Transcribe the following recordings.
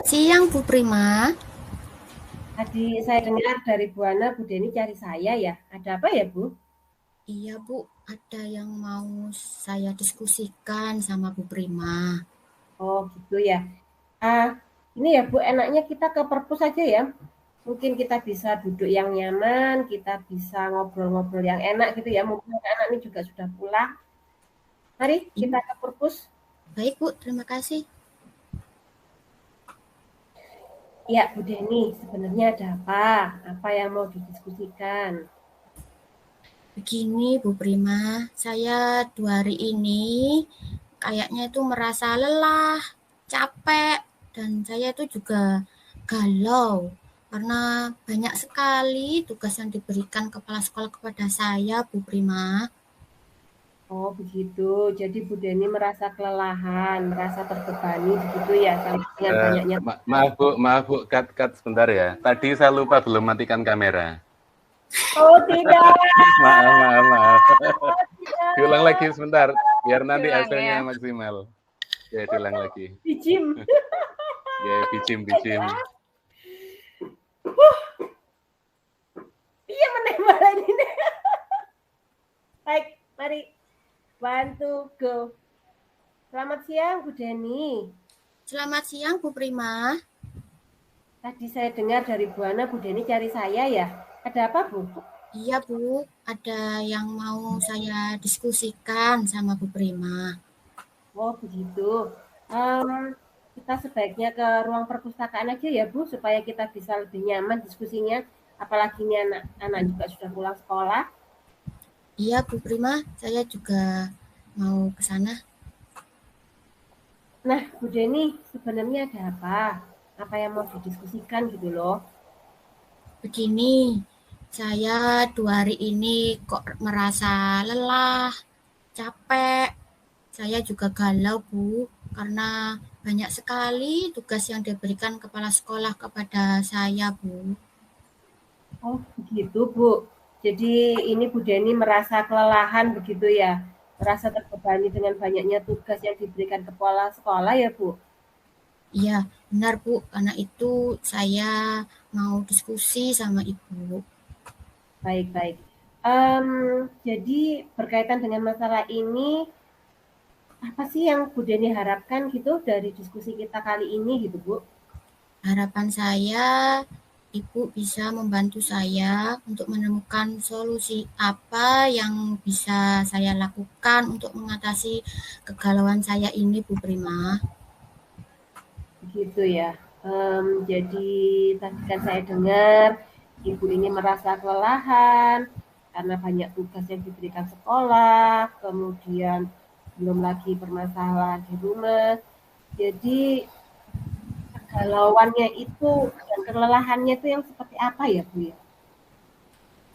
Siang, Bu Prima. Tadi saya dengar dari Bu Ana, Bu Deni cari saya ya. Ada apa ya, Bu? Iya, Bu. Ada yang mau saya diskusikan sama Bu Prima. Oh, gitu ya. Ah, ini ya, Bu, enaknya kita ke perpus aja ya. Mungkin kita bisa duduk yang nyaman, kita bisa ngobrol-ngobrol yang enak gitu ya. Mungkin anak-anak ini juga sudah pulang. Mari kita Iya, ke perpus. baik, Bu. Terima kasih. Ya, Bu Deni, sebenarnya ada apa? Apa yang mau didiskusikan? Begini, Bu Prima. Saya 2 hari ini kayaknya itu merasa lelah, capek, dan saya itu juga galau. Karena banyak sekali tugas yang diberikan kepala sekolah kepada saya, Bu Prima. Oh, begitu. Jadi Bu Deni merasa kelelahan, merasa terbebani begitu ya, sama dengan banyaknya tugas. Maaf Bu, cut sebentar ya. Tadi saya lupa belum matikan kamera. Oh, tidak. Maaf. Oh, Diulang tidak. lagi sebentar, biar nanti Hilang hasilnya ya. maksimal. Ya, diulang lagi. Di gym. Ya, bicim. Iya menembak ini. Baik, mari. Bantu go. Selamat siang, Bu Deni. Selamat siang, Bu Prima. Tadi saya dengar dari Bu Ana, Bu Deni cari saya ya. Ada apa, Bu? Iya, Bu. Ada yang mau saya diskusikan sama Bu Prima. Oh, begitu. Em, kita sebaiknya ke ruang perpustakaan aja ya, Bu, supaya kita bisa lebih nyaman diskusinya. Apalagi ini anak-anak juga sudah pulang sekolah. Iya, Bu Prima. Saya juga mau ke sana. Nah, Bu Deni, sebenarnya ada apa? Apa yang mau didiskusikan gitu loh? Begini, saya 2 hari ini kok merasa lelah, capek. Saya juga galau, Bu, karena banyak sekali tugas yang diberikan kepala sekolah kepada saya, Bu. Oh, begitu, Bu. Jadi ini Bu Deni merasa kelelahan begitu ya? Merasa terbebani dengan banyaknya tugas yang diberikan kepala sekolah ya, Bu? Iya, benar, Bu. Karena itu saya mau diskusi sama Ibu. Baik. Jadi berkaitan dengan masalah ini, apa sih yang Bu Deni harapkan gitu dari diskusi kita kali ini gitu, Bu? Harapan saya, Ibu bisa membantu saya untuk menemukan solusi apa yang bisa saya lakukan untuk mengatasi kegalauan saya ini, Bu Prima. Begitu ya. Jadi tadi kan saya dengar Ibu ini merasa kelelahan karena banyak tugas yang diberikan sekolah, kemudian belum lagi permasalahan di rumah. Jadi kegalauannya itu dan kelelahannya itu yang seperti apa ya, Bu ya?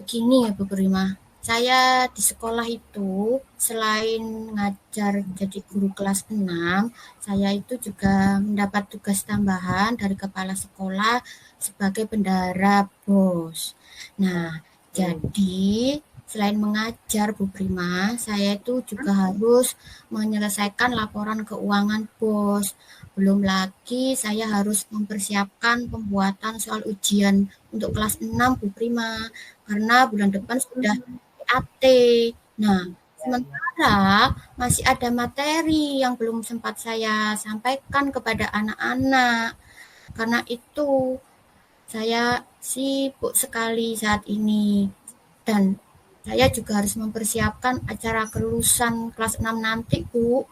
Begini ya, Bu Prima. Saya di sekolah itu selain ngajar jadi guru kelas 6, saya itu juga mendapat tugas tambahan dari kepala sekolah sebagai bendahara BOS. Nah, jadi selain mengajar, Bu Prima, saya itu juga harus menyelesaikan laporan keuangan BOS. Belum lagi saya harus mempersiapkan pembuatan soal ujian untuk kelas 6, Bu Prima, karena bulan depan sudah PAT. Nah, sementara masih ada materi yang belum sempat saya sampaikan kepada anak-anak. Karena itu saya sibuk sekali saat ini, dan saya juga harus mempersiapkan acara kelulusan kelas 6 nanti, Bu.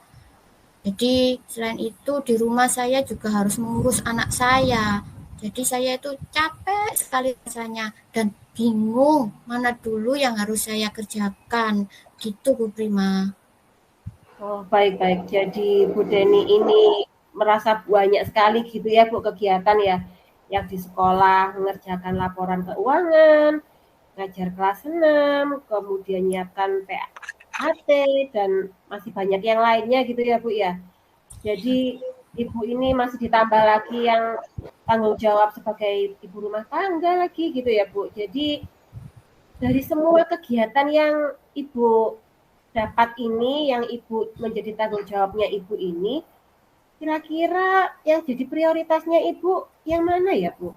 Jadi selain itu di rumah saya juga harus mengurus anak saya. Jadi saya itu capek sekali rasanya dan bingung mana dulu yang harus saya kerjakan. Gitu, Bu Prima. Oh, baik. Jadi Bu Deni ini merasa banyak sekali gitu ya, Bu, kegiatan ya, yang di sekolah mengerjakan laporan keuangan, ngajar kelas 6, kemudian nyiapkan PAT, dan masih banyak yang lainnya gitu ya, Bu ya. Jadi Ibu ini masih ditambah lagi yang tanggung jawab sebagai ibu rumah tangga lagi gitu ya, Bu. Jadi dari semua kegiatan yang Ibu dapat ini, yang Ibu menjadi tanggung jawabnya Ibu ini, kira-kira yang jadi prioritasnya Ibu yang mana ya, Bu?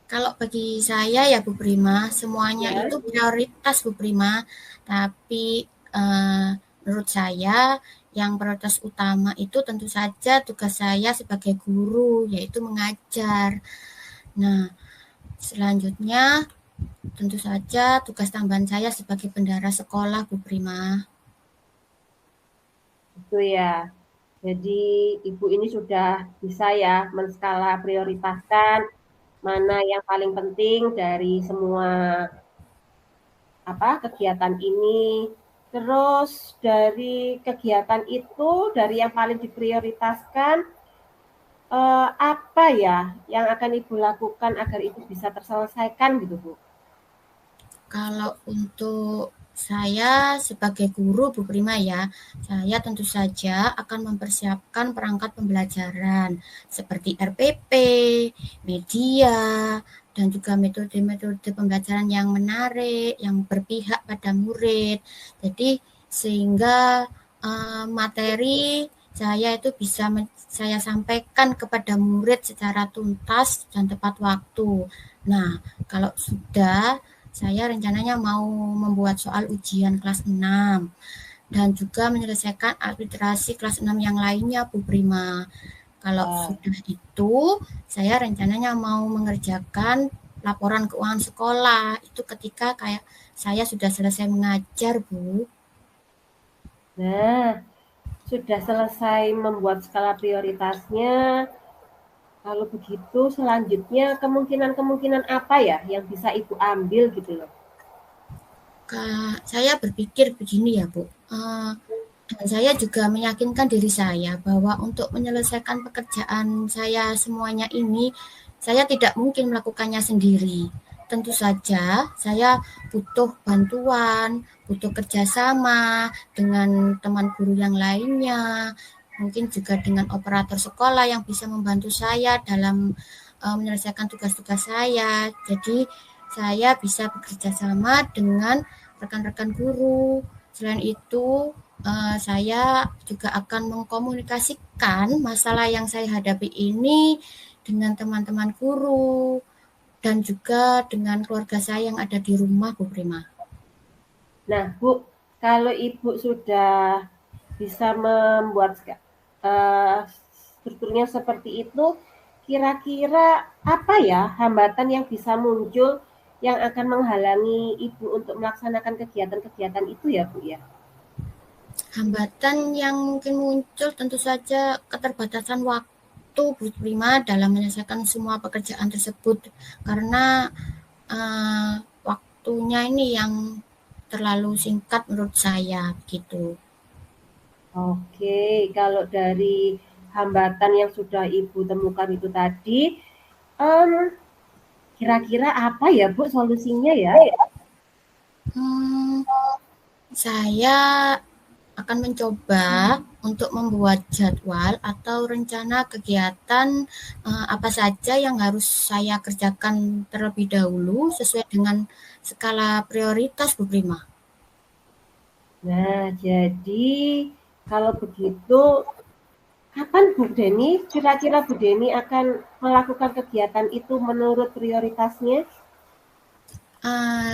Kalau bagi saya ya Bu Prima, semuanya Ya. itu prioritas Bu Prima, tapi menurut saya yang prioritas utama itu tentu saja tugas saya sebagai guru, yaitu mengajar. Nah, selanjutnya tentu saja tugas tambahan saya sebagai bendahara sekolah Bu Prima. Itu ya. Jadi Ibu ini sudah bisa ya menskala prioritaskan mana yang paling penting dari semua kegiatan ini. Terus dari kegiatan itu, dari yang paling diprioritaskan, apa ya yang akan Ibu lakukan agar itu bisa terselesaikan gitu, Bu? Kalau untuk saya sebagai guru Bu Prima ya, saya tentu saja akan mempersiapkan perangkat pembelajaran seperti RPP, media, dan juga metode-metode pembelajaran yang menarik, yang berpihak pada murid. Jadi sehingga materi saya itu bisa saya sampaikan kepada murid secara tuntas dan tepat waktu. Nah, kalau sudah saya rencananya mau membuat soal ujian kelas 6 dan juga menyelesaikan literasi kelas 6 yang lainnya Bu Prima. Kalau sudah itu, saya rencananya mau mengerjakan laporan keuangan sekolah. Itu ketika kayak saya sudah selesai mengajar, Bu. Nah, sudah selesai membuat skala prioritasnya. Kalau begitu selanjutnya kemungkinan-kemungkinan apa ya yang bisa Ibu ambil gitu loh? Saya berpikir begini ya Bu, dan saya juga meyakinkan diri saya bahwa untuk menyelesaikan pekerjaan saya semuanya ini, saya tidak mungkin melakukannya sendiri. Tentu saja saya butuh bantuan, butuh kerjasama dengan teman guru yang lainnya, mungkin juga dengan operator sekolah yang bisa membantu saya dalam menyelesaikan tugas-tugas saya. Jadi saya bisa bekerja sama dengan rekan-rekan guru. Selain itu, saya juga akan mengkomunikasikan masalah yang saya hadapi ini dengan teman-teman guru dan juga dengan keluarga saya yang ada di rumah, Bu Prima. Nah, Bu, kalau Ibu sudah bisa membuat strukturnya seperti itu, kira-kira apa ya hambatan yang bisa muncul yang akan menghalangi Ibu untuk melaksanakan kegiatan-kegiatan itu ya, Bu ya? Hambatan yang mungkin muncul tentu saja keterbatasan waktu Bu Prima dalam menyelesaikan semua pekerjaan tersebut karena waktunya ini yang terlalu singkat menurut saya begitu. Oke, kalau dari hambatan yang sudah Ibu temukan itu tadi, kira-kira apa ya Bu solusinya ya? Saya akan mencoba untuk membuat jadwal atau rencana kegiatan apa saja yang harus saya kerjakan terlebih dahulu sesuai dengan skala prioritas Bu Prima. Nah, jadi kalau begitu, kapan Bu Deni, kira-kira Bu Deni akan melakukan kegiatan itu menurut prioritasnya?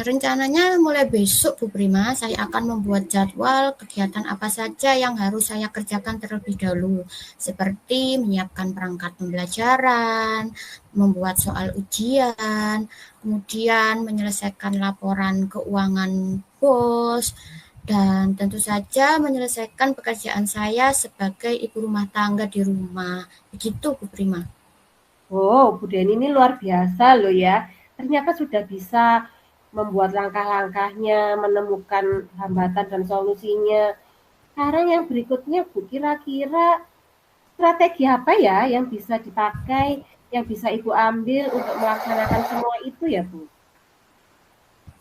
Rencananya mulai besok Bu Prima, saya akan membuat jadwal kegiatan apa saja yang harus saya kerjakan terlebih dahulu, seperti menyiapkan perangkat pembelajaran, membuat soal ujian, kemudian menyelesaikan laporan keuangan BOS, dan tentu saja menyelesaikan pekerjaan saya sebagai ibu rumah tangga di rumah. Begitu Bu Prima. Oh, Bu Deni ini luar biasa loh ya. Ternyata sudah bisa membuat langkah-langkahnya, menemukan hambatan dan solusinya. Sekarang yang berikutnya Bu, kira-kira strategi apa ya yang bisa dipakai, yang bisa Ibu ambil untuk melaksanakan semua itu ya Bu?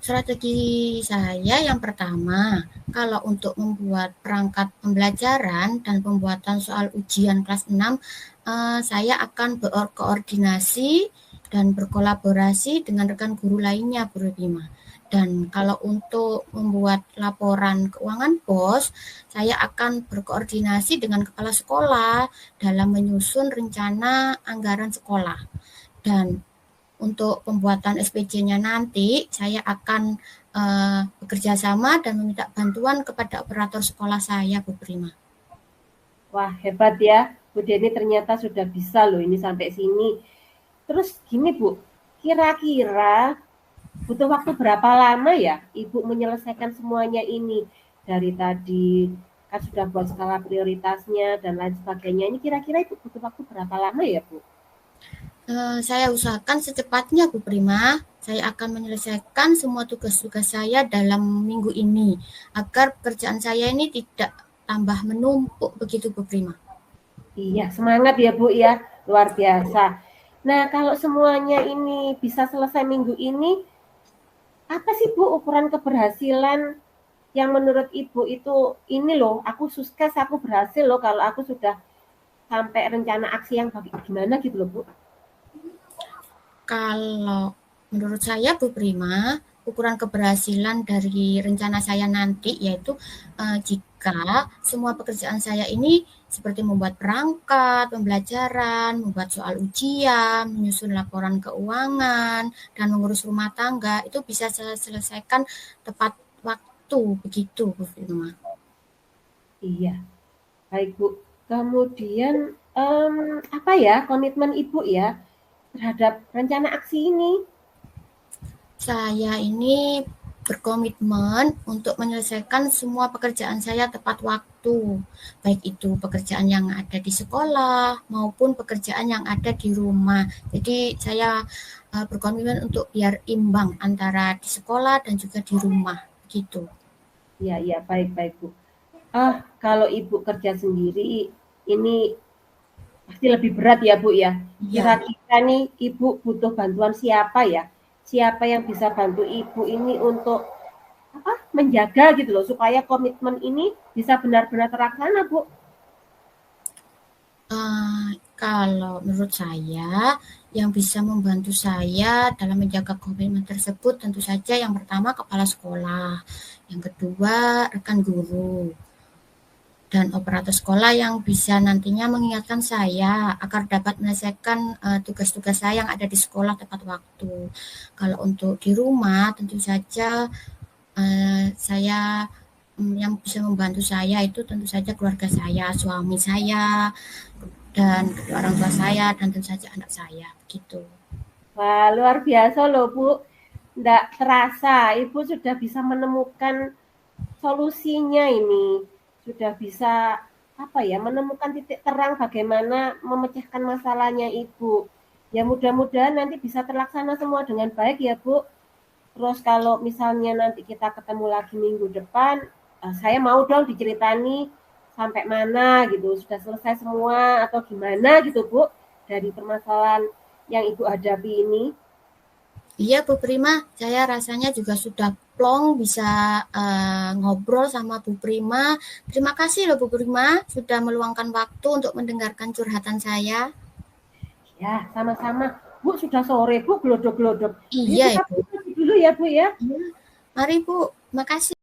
Strategi saya yang pertama, kalau untuk membuat perangkat pembelajaran dan pembuatan soal ujian kelas 6, saya akan berkoordinasi dan berkolaborasi dengan rekan guru lainnya, Bu Prima. Dan kalau untuk membuat laporan keuangan BOS, saya akan berkoordinasi dengan kepala sekolah dalam menyusun rencana anggaran sekolah. Dan untuk pembuatan SPJ-nya nanti, saya akan bekerja sama dan meminta bantuan kepada operator sekolah saya, Bu Prima. Wah, hebat ya. Bu Deni ternyata sudah bisa loh ini sampai sini. Terus gini Bu, kira-kira butuh waktu berapa lama ya Ibu menyelesaikan semuanya ini? Dari tadi kan sudah buat skala prioritasnya dan lain sebagainya. Ini kira-kira Ibu butuh waktu berapa lama ya Bu? Saya usahakan secepatnya, Bu Prima. Saya akan menyelesaikan semua tugas-tugas saya dalam minggu ini, agar pekerjaan saya ini tidak tambah menumpuk begitu, Bu Prima. Iya, semangat ya Bu ya, luar biasa. Nah, kalau semuanya ini bisa selesai minggu ini, apa sih Bu ukuran keberhasilan yang menurut Ibu itu ini loh, aku sukses, aku berhasil loh kalau aku sudah sampai rencana aksi yang gimana gitu loh Bu? Kalau menurut saya, Bu Prima, ukuran keberhasilan dari rencana saya nanti yaitu jika semua pekerjaan saya ini seperti membuat perangkat, pembelajaran, membuat soal ujian, menyusun laporan keuangan, dan mengurus rumah tangga itu bisa saya selesaikan tepat waktu begitu, Bu Prima. Iya, baik Bu. Kemudian apa ya komitmen Ibu ya terhadap rencana aksi ini? Saya ini berkomitmen untuk menyelesaikan semua pekerjaan saya tepat waktu, baik itu pekerjaan yang ada di sekolah maupun pekerjaan yang ada di rumah. Jadi saya berkomitmen untuk biar imbang antara di sekolah dan juga di rumah, gitu. Iya, iya, baik Bu. Kalau Ibu kerja sendiri, ini pasti lebih berat ya Bu ya. Kira-kira nih Ibu butuh bantuan siapa ya? Siapa yang bisa bantu Ibu ini untuk menjaga gitu loh, supaya komitmen ini bisa benar-benar terlaksana Bu? Kalau menurut saya, yang bisa membantu saya dalam menjaga komitmen tersebut tentu saja yang pertama kepala sekolah, yang kedua rekan guru, dan operator sekolah yang bisa nantinya mengingatkan saya agar dapat menyelesaikan tugas-tugas saya yang ada di sekolah tepat waktu. Kalau untuk di rumah tentu saja saya yang bisa membantu saya itu tentu saja keluarga saya, suami saya, dan kedua orang tua saya, dan tentu saja anak saya, begitu. Wah, luar biasa loh Bu. Nggak terasa, Ibu sudah bisa menemukan solusinya ini. Sudah bisa menemukan titik terang bagaimana memecahkan masalahnya Ibu. Ya mudah-mudahan nanti bisa terlaksana semua dengan baik ya Bu. Terus kalau misalnya nanti kita ketemu lagi minggu depan, saya mau dong diceritani sampai mana gitu, sudah selesai semua atau gimana gitu Bu, dari permasalahan yang Ibu hadapi ini. Iya Bu Prima, saya rasanya juga sudah plong bisa ngobrol sama Bu Prima. Terima kasih loh Bu Prima sudah meluangkan waktu untuk mendengarkan curhatan saya. Ya, sama-sama. Bu, sudah sore Bu, glodok-glodok. Iya Kita Bu. dulu ya Bu ya. Mari Bu, makasih.